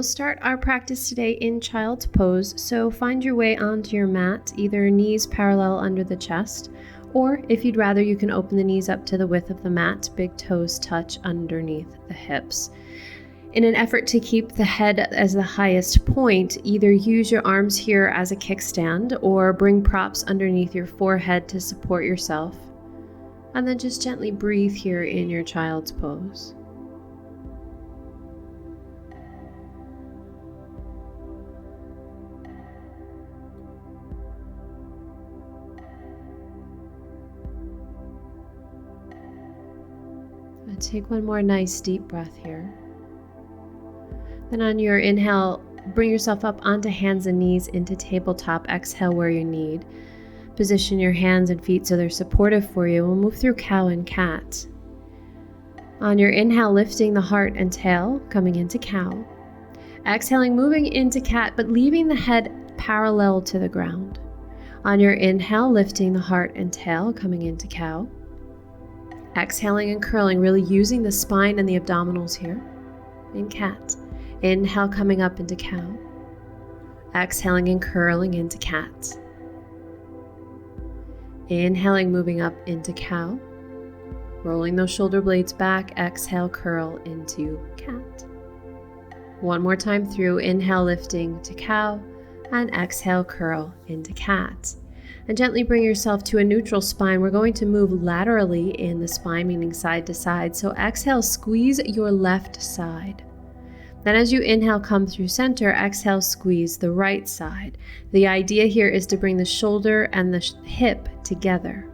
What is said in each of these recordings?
we'll start our practice today in child's pose. So find your way onto your mat, either knees parallel under the chest, or if you'd rather, you can open the knees up to the width of the mat, big toes touch underneath the hips. In an effort to keep the head as the highest point, either use your arms here as a kickstand or bring props underneath your forehead to support yourself. And then just gently breathe here in your child's pose. And take one more nice deep breath here. Then on your inhale, bring yourself up onto hands and knees into tabletop. Exhale where you need. Position your hands and feet so they're supportive for you. We'll move through cow and cat. On your inhale, lifting the heart and tail, coming into cow. Exhaling, moving into cat, but leaving the head parallel to the ground. On your inhale, lifting the heart and tail, coming into cow. Exhaling and curling, really using the spine and the abdominals here. In cat. Inhale, coming up into cow. Exhaling and curling into cat. Inhaling, moving up into cow. Rolling those shoulder blades back. Exhale, curl into cat. One more time through. Inhale, lifting to cow. And exhale, curl into cat. And gently bring yourself to a neutral spine. We're going to move laterally in the spine, meaning side to side. So exhale, squeeze your left side. Then as you inhale, come through center, exhale, squeeze the right side. The idea here is to bring the shoulder and the hip together.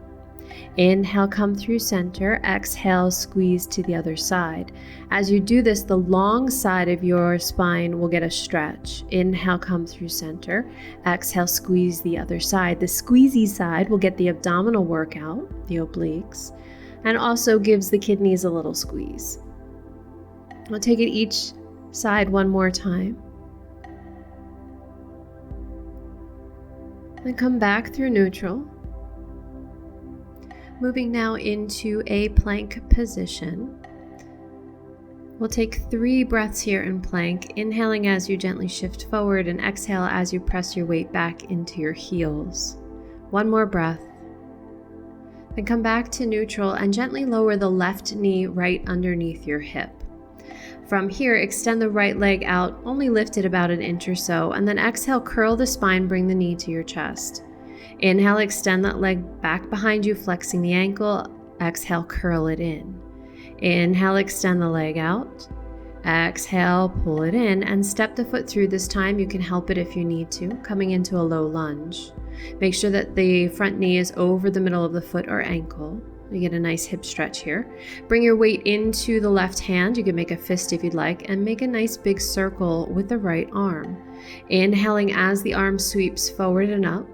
Inhale, come through center, exhale, squeeze to the other side. As you do this, the long side of your spine will get a stretch. Inhale, come through center, exhale, squeeze the other side. The squeezy side will get the abdominal workout, the obliques, and also gives the kidneys a little squeeze. We'll take it each side one more time. Then come back through neutral. Moving now into a plank position. We'll take 3 breaths here in plank, inhaling as you gently shift forward and exhale as you press your weight back into your heels. One more breath. Then come back to neutral and gently lower the left knee right underneath your hip. From here, extend the right leg out, only lift it about an inch or so, and then exhale, curl the spine, bring the knee to your chest. Inhale, extend that leg back behind you, flexing the ankle. Exhale, curl it in. Inhale, extend the leg out. Exhale, pull it in, and step the foot through. This time you can help it if you need to, coming into a low lunge. Make sure that the front knee is over the middle of the foot or ankle. You get a nice hip stretch here. Bring your weight into the left hand. You can make a fist if you'd like, and make a nice big circle with the right arm. Inhaling as the arm sweeps forward and up.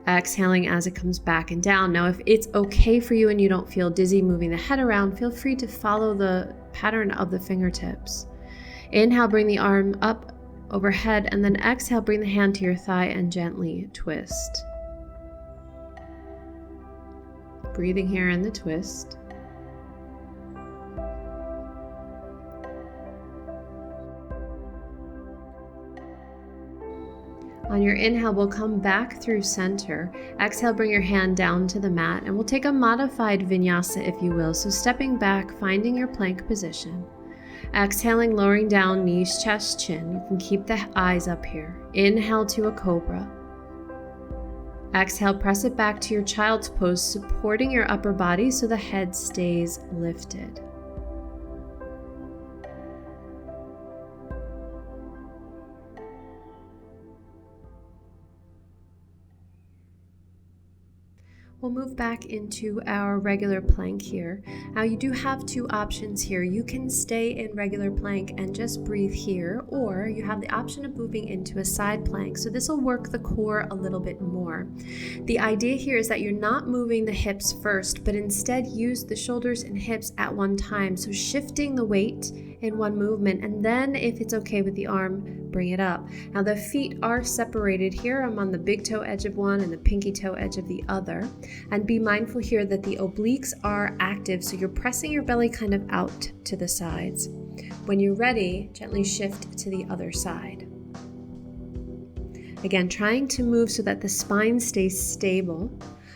Exhaling as it comes back and down. Now, if it's okay for you and you don't feel dizzy moving the head around, feel free to follow the pattern of the fingertips. Inhale, bring the arm up overhead, and then exhale, bring the hand to your thigh and gently twist. Breathing here in the twist. On your inhale, we'll come back through center. Exhale, bring your hand down to the mat, and we'll take a modified vinyasa, if you will. So stepping back, finding your plank position. Exhaling, lowering down, knees, chest, chin. You can keep the eyes up here. Inhale to a cobra. Exhale, press it back to your child's pose, supporting your upper body so the head stays lifted. We'll move back into our regular plank here. Now you do have 2 options here. You can stay in regular plank and just breathe here, or you have the option of moving into a side plank. So this will work the core a little bit more. The idea here is that you're not moving the hips first, but instead use the shoulders and hips at one time. So shifting the weight in one movement, and then if it's okay with the arm, bring it up. Now the feet are separated here. I'm on the big toe edge of one and the pinky toe edge of the other. And be mindful here that the obliques are active, so you're pressing your belly kind of out to the sides. When you're ready, gently shift to the other side. Again, trying to move so that the spine stays stable,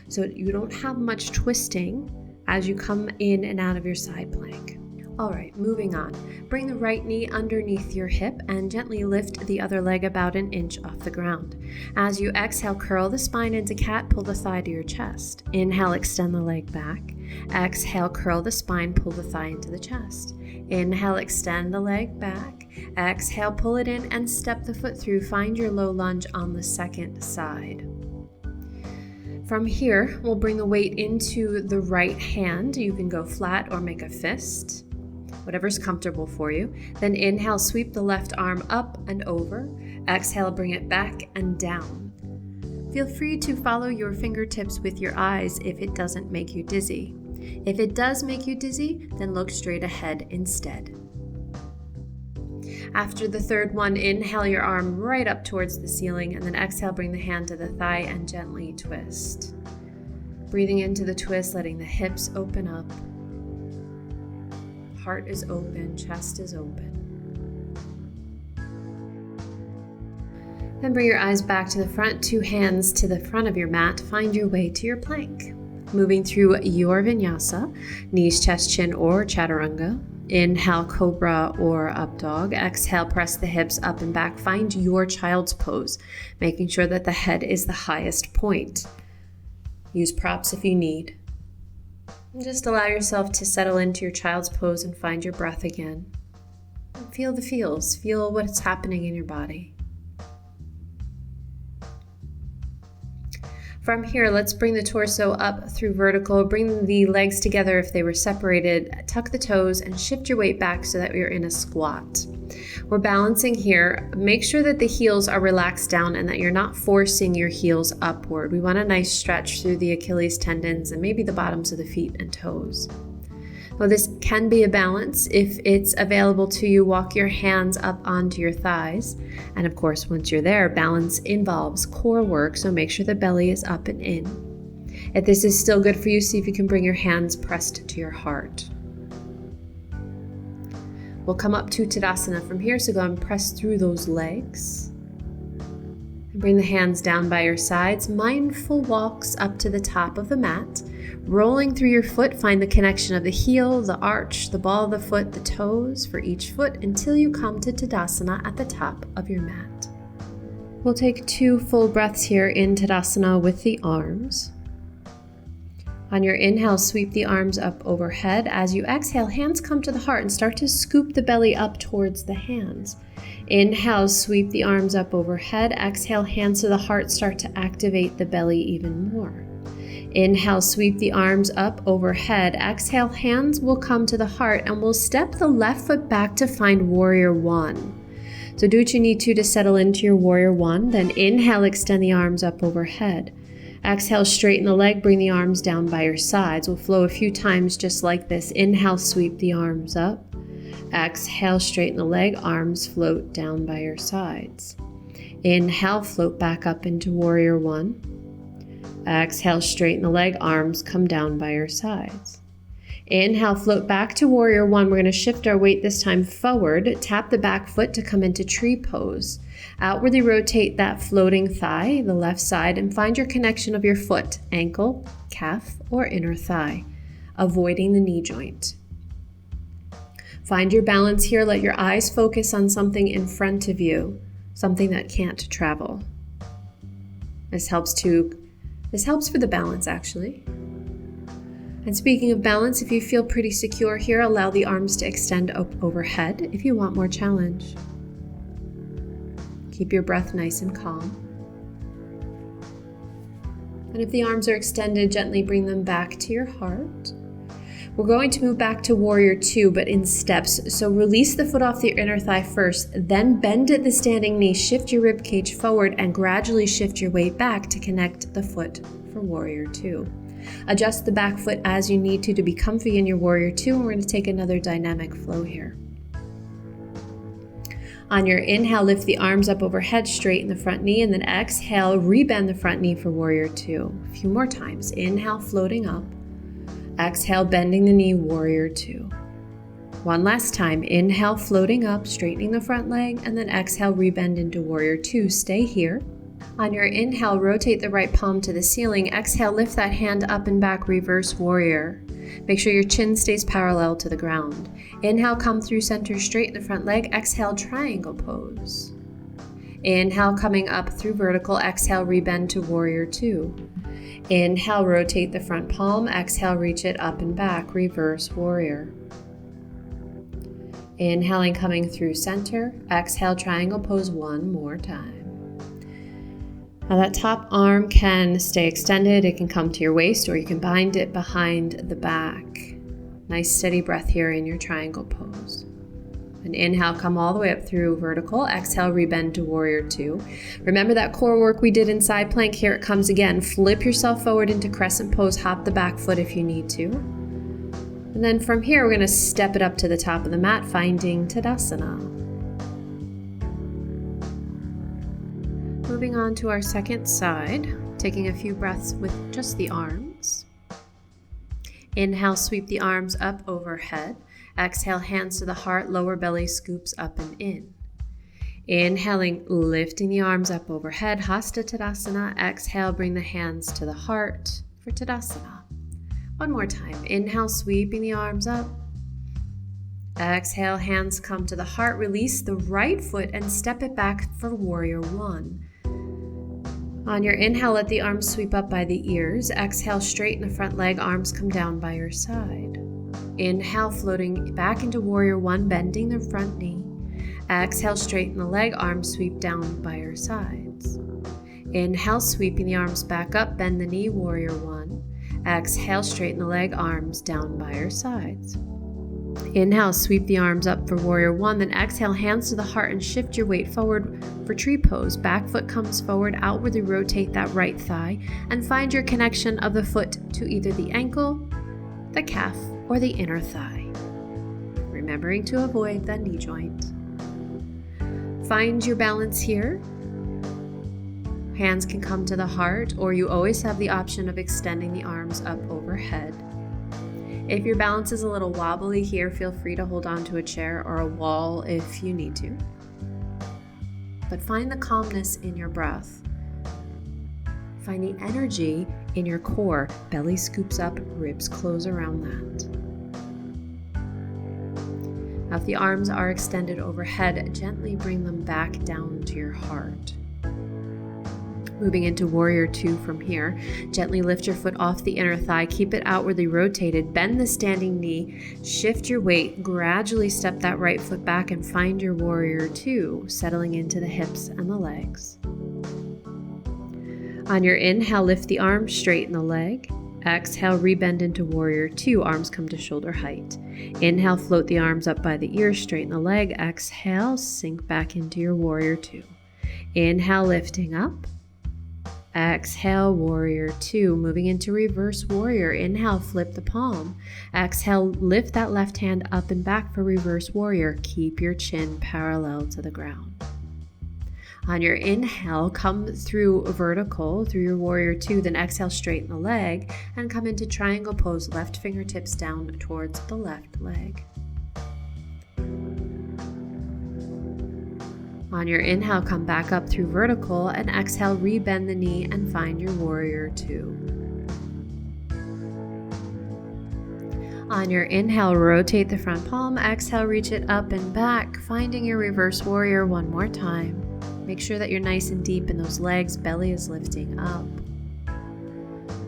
so you don't have much twisting as you come in and out of your side plank. All right, moving on. Bring the right knee underneath your hip and gently lift the other leg about an inch off the ground. As you exhale, curl the spine into cat, pull the thigh to your chest. Inhale, extend the leg back. Exhale, curl the spine, pull the thigh into the chest. Inhale, extend the leg back. Exhale, pull it in and step the foot through. Find your low lunge on the second side. From here, we'll bring the weight into the right hand. You can go flat or make a fist, whatever's comfortable for you. Then inhale, sweep the left arm up and over. Exhale, bring it back and down. Feel free to follow your fingertips with your eyes if it doesn't make you dizzy. If it does make you dizzy, then look straight ahead instead. After the third one, inhale your arm right up towards the ceiling, and then exhale, bring the hand to the thigh and gently twist. Breathing into the twist, letting the hips open up. Heart is open, chest is open. Then bring your eyes back to the front, 2 hands to the front of your mat. Find your way to your plank. Moving through your vinyasa, knees, chest, chin, or chaturanga. Inhale, cobra or up dog. Exhale, press the hips up and back. Find your child's pose, making sure that the head is the highest point. Use props if you need. And just allow yourself to settle into your child's pose and find your breath again. And feel the feels. Feel what's happening in your body. From here, let's bring the torso up through vertical. Bring the legs together if they were separated. Tuck the toes and shift your weight back so that you're in a squat. We're balancing here. Make sure that the heels are relaxed down and that you're not forcing your heels upward. We want a nice stretch through the Achilles tendons and maybe the bottoms of the feet and toes. Well, this can be a balance. If it's available to you, walk your hands up onto your thighs. And of course, once you're there, balance involves core work, so make sure the belly is up and in. If this is still good for you, see if you can bring your hands pressed to your heart. We'll come up to Tadasana from here, so go and press through those legs. And bring the hands down by your sides. Mindful walks up to the top of the mat. Rolling through your foot, find the connection of the heel, the arch, the ball of the foot, the toes for each foot until you come to Tadasana at the top of your mat. We'll take 2 full breaths here in Tadasana with the arms. On your inhale, sweep the arms up overhead. As you exhale, hands come to the heart and start to scoop the belly up towards the hands. Inhale, sweep the arms up overhead. Exhale, hands to the heart, start to activate the belly even more. Inhale, sweep the arms up overhead. Exhale, hands will come to the heart and we'll step the left foot back to find warrior 1. So do what you need to settle into your warrior 1. Then inhale, extend the arms up overhead. Exhale, straighten the leg, bring the arms down by your sides. We'll flow a few times just like this. Inhale, sweep the arms up. Exhale, straighten the leg, arms float down by your sides. Inhale, float back up into warrior 1. Exhale, straighten the leg, arms come down by your sides. Inhale, float back to warrior 1. We're going to shift our weight this time forward. Tap the back foot to come into tree pose. Outwardly rotate that floating thigh, the left side, and find your connection of your foot, ankle, calf, or inner thigh, avoiding the knee joint. Find your balance here. Let your eyes focus on something in front of you, something that can't travel. This helps for the balance, actually. And speaking of balance, if you feel pretty secure here, allow the arms to extend up overhead if you want more challenge. Keep your breath nice and calm. And if the arms are extended, gently bring them back to your heart. We're going to move back to warrior 2, but in steps. So release the foot off the inner thigh first, then bend at the standing knee, shift your rib cage forward, and gradually shift your weight back to connect the foot for warrior 2. Adjust the back foot as you need to be comfy in your warrior 2, and we're going to take another dynamic flow here. On your inhale, lift the arms up overhead, straighten the front knee, and then exhale, rebend the front knee for warrior 2. A few more times. Inhale, floating up. Exhale, bending the knee, warrior 2. One last time. Inhale, floating up, straightening the front leg, and then exhale, rebend into warrior two. Stay here. On your inhale, rotate the right palm to the ceiling. Exhale, lift that hand up and back, reverse warrior. Make sure your chin stays parallel to the ground. Inhale, come through center, straighten the front leg. Exhale, triangle pose. Inhale, coming up through vertical. Exhale, rebend to warrior two. Inhale, rotate the front palm. Exhale, reach it up and back, reverse warrior. Inhaling, coming through center. Exhale, triangle pose one more time. Now that top arm can stay extended. It can come to your waist, or you can bind it behind the back. Nice steady breath here in your triangle pose. And inhale, come all the way up through vertical. Exhale, rebend to warrior two. Remember that core work we did in side plank. Here it comes again. Flip yourself forward into crescent pose. Hop the back foot if you need to. And then from here, we're going to step it up to the top of the mat, finding Tadasana. Moving on to our second side, taking a few breaths with just the arms. Inhale, sweep the arms up overhead. Exhale, hands to the heart, lower belly scoops up and in. Inhaling, lifting the arms up overhead, Hasta Tadasana. Exhale, bring the hands to the heart for Tadasana. One more time. Inhale, sweeping the arms up. Exhale, hands come to the heart. Release the right foot and step it back for warrior one. On your inhale, let the arms sweep up by the ears. Exhale, straighten the front leg, arms come down by your side. Inhale, floating back into warrior one, bending the front knee. Exhale, straighten the leg, arms sweep down by your sides. Inhale, sweeping the arms back up, bend the knee, warrior one. Exhale, straighten the leg, arms down by your sides. Inhale, sweep the arms up for warrior one, then exhale, hands to the heart and shift your weight forward for tree pose. Back foot comes forward, outwardly rotate that right thigh and find your connection of the foot to either the ankle, the calf, or the inner thigh. Remembering to avoid the knee joint. Find your balance here. Hands can come to the heart, or you always have the option of extending the arms up overhead. If your balance is a little wobbly here, feel free to hold on to a chair or a wall if you need to. But find the calmness in your breath. Find the energy in your core. Belly scoops up, ribs close around that. Now if the arms are extended overhead, gently bring them back down to your heart. Moving into warrior two from here, gently lift your foot off the inner thigh, keep it outwardly rotated, bend the standing knee, shift your weight, gradually step that right foot back and find your warrior two, settling into the hips and the legs. On your inhale, lift the arms, straighten the leg. Exhale, rebend into warrior two, arms come to shoulder height. Inhale, float the arms up by the ears, straighten the leg. Exhale, sink back into your warrior two. Inhale, lifting up. Exhale, warrior two, moving into reverse warrior. Inhale, flip the palm. Exhale, lift that left hand up and back for reverse warrior. Keep your chin parallel to the ground. On your inhale, come through vertical through your warrior two, then exhale, straighten the leg and come into triangle pose, left fingertips down towards the left leg. On your inhale, come back up through vertical and exhale, rebend the knee and find your warrior two. On your inhale, rotate the front palm. Exhale, reach it up and back, finding your reverse warrior one more time. Make sure that you're nice and deep in those legs, belly is lifting up.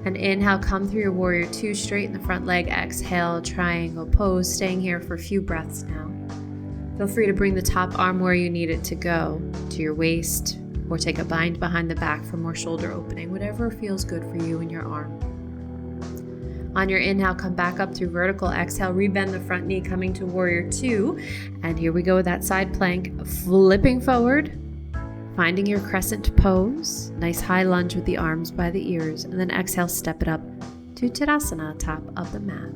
And inhale, come through your warrior two, straighten the front leg. Exhale, triangle pose, staying here for a few breaths now. Feel free to bring the top arm where you need it to go, to your waist, or take a bind behind the back for more shoulder opening, whatever feels good for you and your arm. On your inhale, come back up through vertical. Exhale, rebend the front knee, coming to warrior two. And here we go with that side plank, flipping forward, finding your crescent pose. Nice high lunge with the arms by the ears. And then exhale, step it up to Tadasana, top of the mat.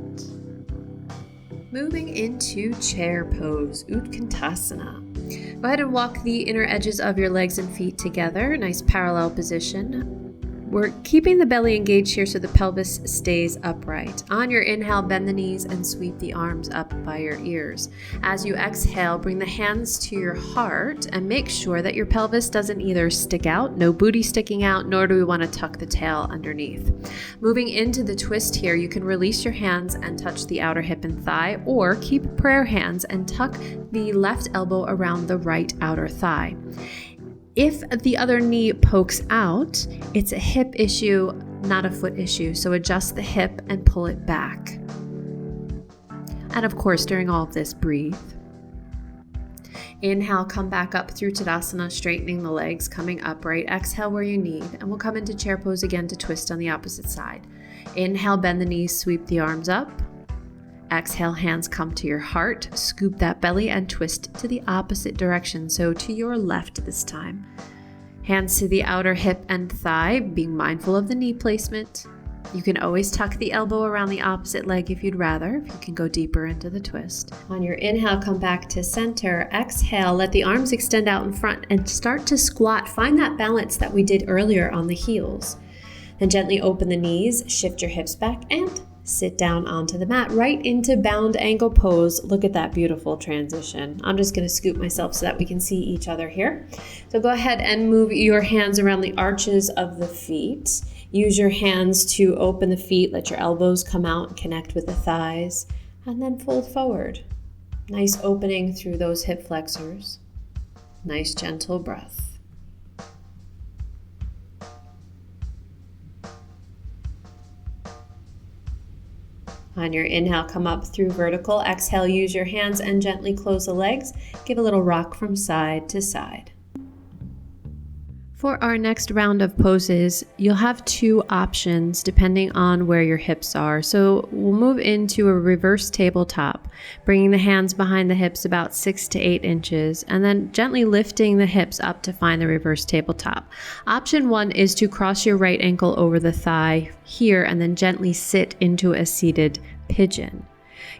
Moving into chair pose, Utkantasana. Go ahead and walk the inner edges of your legs and feet together. Nice parallel position. We're keeping the belly engaged here so the pelvis stays upright. On your inhale, bend the knees and sweep the arms up by your ears. As you exhale, bring the hands to your heart and make sure that your pelvis doesn't either stick out, no booty sticking out, nor do we want to tuck the tail underneath. Moving into the twist here, you can release your hands and touch the outer hip and thigh, or keep prayer hands and tuck the left elbow around the right outer thigh. If the other knee pokes out, it's a hip issue, not a foot issue. So adjust the hip and pull it back. And of course, during all of this, breathe. Inhale, come back up through Tadasana, straightening the legs, coming upright. Exhale where you need, and we'll come into chair pose again to twist on the opposite side. Inhale, bend the knees, sweep the arms up. Exhale, hands come to your heart, scoop that belly and twist to the opposite direction, so to your left this time. Hands to the outer hip and thigh, being mindful of the knee placement. You can always tuck the elbow around the opposite leg if you'd rather, if you can go deeper into the twist. On your inhale, come back to center. Exhale, let the arms extend out in front and start to squat. Find that balance that we did earlier on the heels. Then gently open the knees, shift your hips back, and sit down onto the mat, right into bound ankle pose. Look at that beautiful transition. I'm just going to scoop myself so that we can see each other here. So go ahead and move your hands around the arches of the feet. Use your hands to open the feet, let your elbows come out and connect with the thighs, and then fold forward. Nice opening through those hip flexors. Nice gentle breath. On your inhale, come up through vertical. Exhale, use your hands and gently close the legs. Give a little rock from side to side. For our next round of poses, you'll have two options depending on where your hips are. So we'll move into a reverse tabletop, bringing the hands behind the hips about 6 to 8 inches, and then gently lifting the hips up to find the reverse tabletop. Option 1 is to cross your right ankle over the thigh here and then gently sit into a seated pigeon.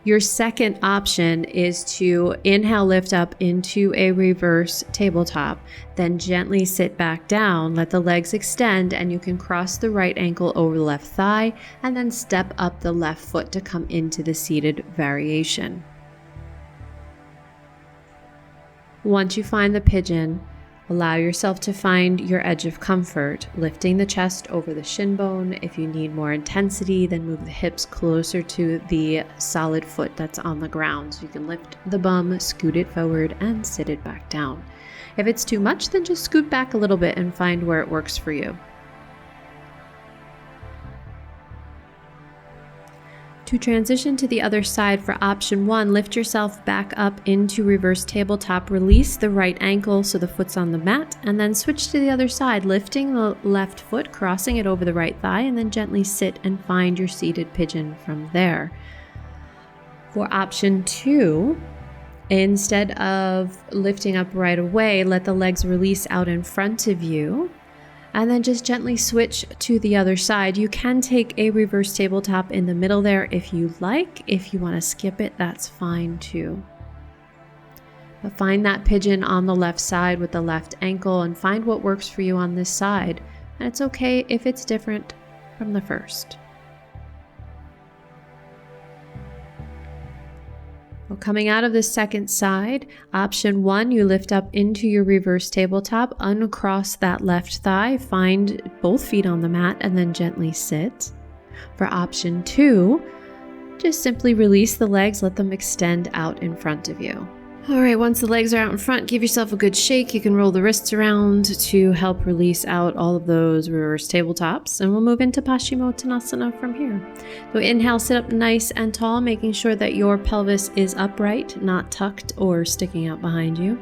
Your second option is to inhale, lift up into a reverse tabletop, then gently sit back down, let the legs extend, and you can cross the right ankle over the left thigh and then step up the left foot to come into the seated variation. Once you find the pigeon, allow yourself to find your edge of comfort, lifting the chest over the shin bone. If you need more intensity, then move the hips closer to the solid foot that's on the ground. So you can lift the bum, scoot it forward, and sit it back down. If it's too much, then just scoot back a little bit and find where it works for you. To transition to the other side for option 1, lift yourself back up into reverse tabletop, release the right ankle so the foot's on the mat, and then switch to the other side, lifting the left foot, crossing it over the right thigh, and then gently sit and find your seated pigeon from there. For option 2, instead of lifting up right away, let the legs release out in front of you. And then just gently switch to the other side. You can take a reverse tabletop in the middle there if you like. If you want to skip it, that's fine too. But find that pigeon on the left side with the left ankle and find what works for you on this side. And it's okay if it's different from the first. Well, coming out of the second side, option 1, you lift up into your reverse tabletop, uncross that left thigh, find both feet on the mat, and then gently sit. For option 2, just simply release the legs, let them extend out in front of you. All right, once the legs are out in front, give yourself a good shake. You can roll the wrists around to help release out all of those reverse tabletops, and we'll move into Paschimottanasana from here. So inhale, sit up nice and tall, making sure that your pelvis is upright, not tucked or sticking out behind you.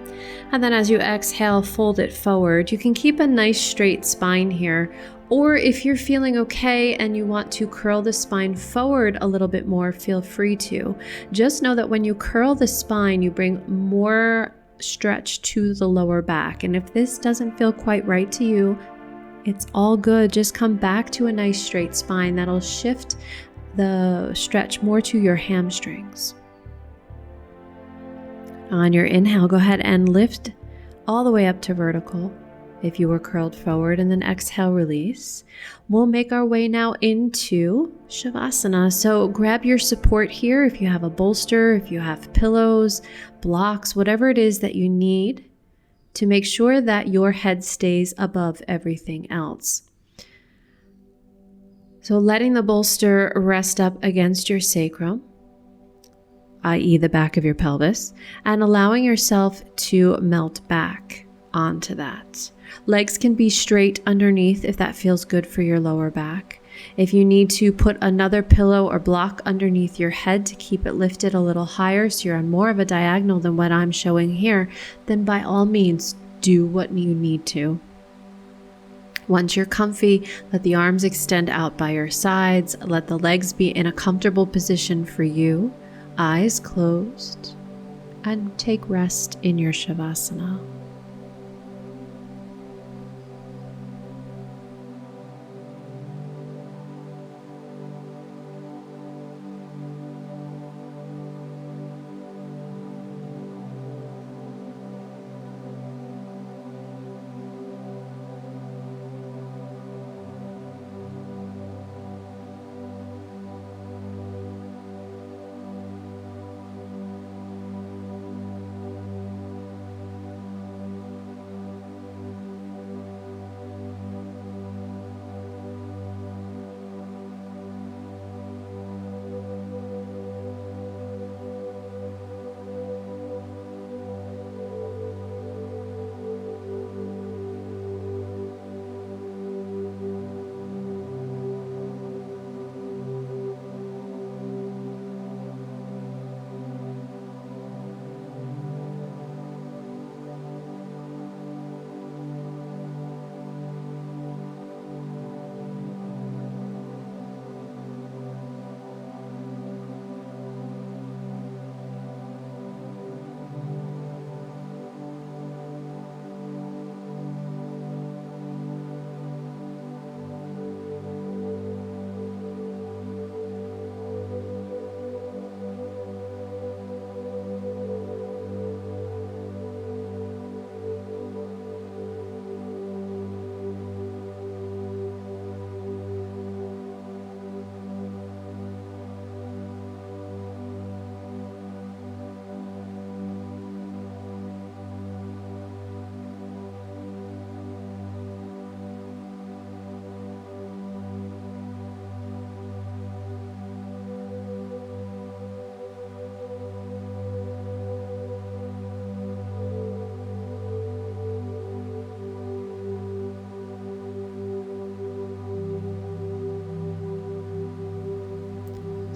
And then as you exhale, fold it forward. You can keep a nice straight spine here, or if you're feeling okay and you want to curl the spine forward a little bit more, feel free to. Just know that when you curl the spine, you bring more stretch to the lower back. And if this doesn't feel quite right to you, it's all good. Just come back to a nice straight spine. That'll shift the stretch more to your hamstrings. On your inhale, go ahead and lift all the way up to vertical. if you were curled forward, and then exhale, release. We'll make our way now into Shavasana. So grab your support here if you have a bolster, if you have pillows, blocks, whatever it is that you need to make sure that your head stays above everything else. So letting the bolster rest up against your sacrum, i.e. the back of your pelvis, and allowing yourself to melt back onto that. Legs can be straight underneath if that feels good for your lower back. If you need to put another pillow or block underneath your head to keep it lifted a little higher so you're on more of a diagonal than what I'm showing here, then by all means do what you need to. Once you're comfy, let the arms extend out by your sides. Let the legs be in a comfortable position for you. Eyes closed. And take rest in your Shavasana.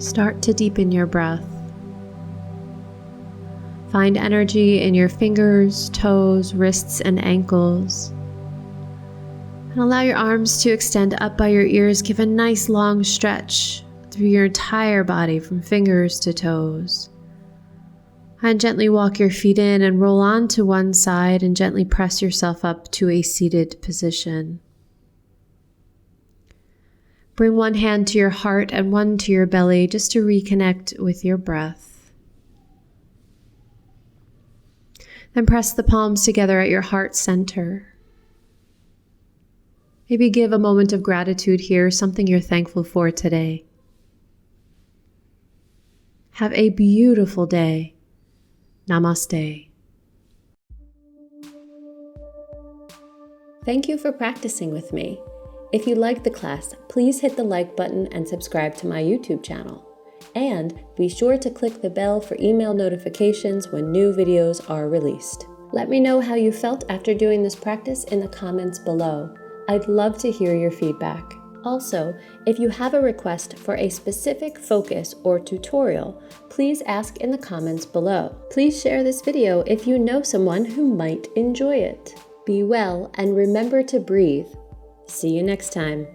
Start to deepen your breath. Find energy in your fingers, toes, wrists, and ankles. And allow your arms to extend up by your ears. Give a nice long stretch through your entire body from fingers to toes. And gently walk your feet in and roll on to one side and gently press yourself up to a seated position. Bring one hand to your heart and one to your belly just to reconnect with your breath. Then press the palms together at your heart center. Maybe give a moment of gratitude here, something you're thankful for today. Have a beautiful day. Namaste. Thank you for practicing with me. If you liked the class, please hit the like button and subscribe to my YouTube channel. And be sure to click the bell for email notifications when new videos are released. Let me know how you felt after doing this practice in the comments below. I'd love to hear your feedback. Also, if you have a request for a specific focus or tutorial, please ask in the comments below. Please share this video if you know someone who might enjoy it. Be well and remember to breathe. See you next time.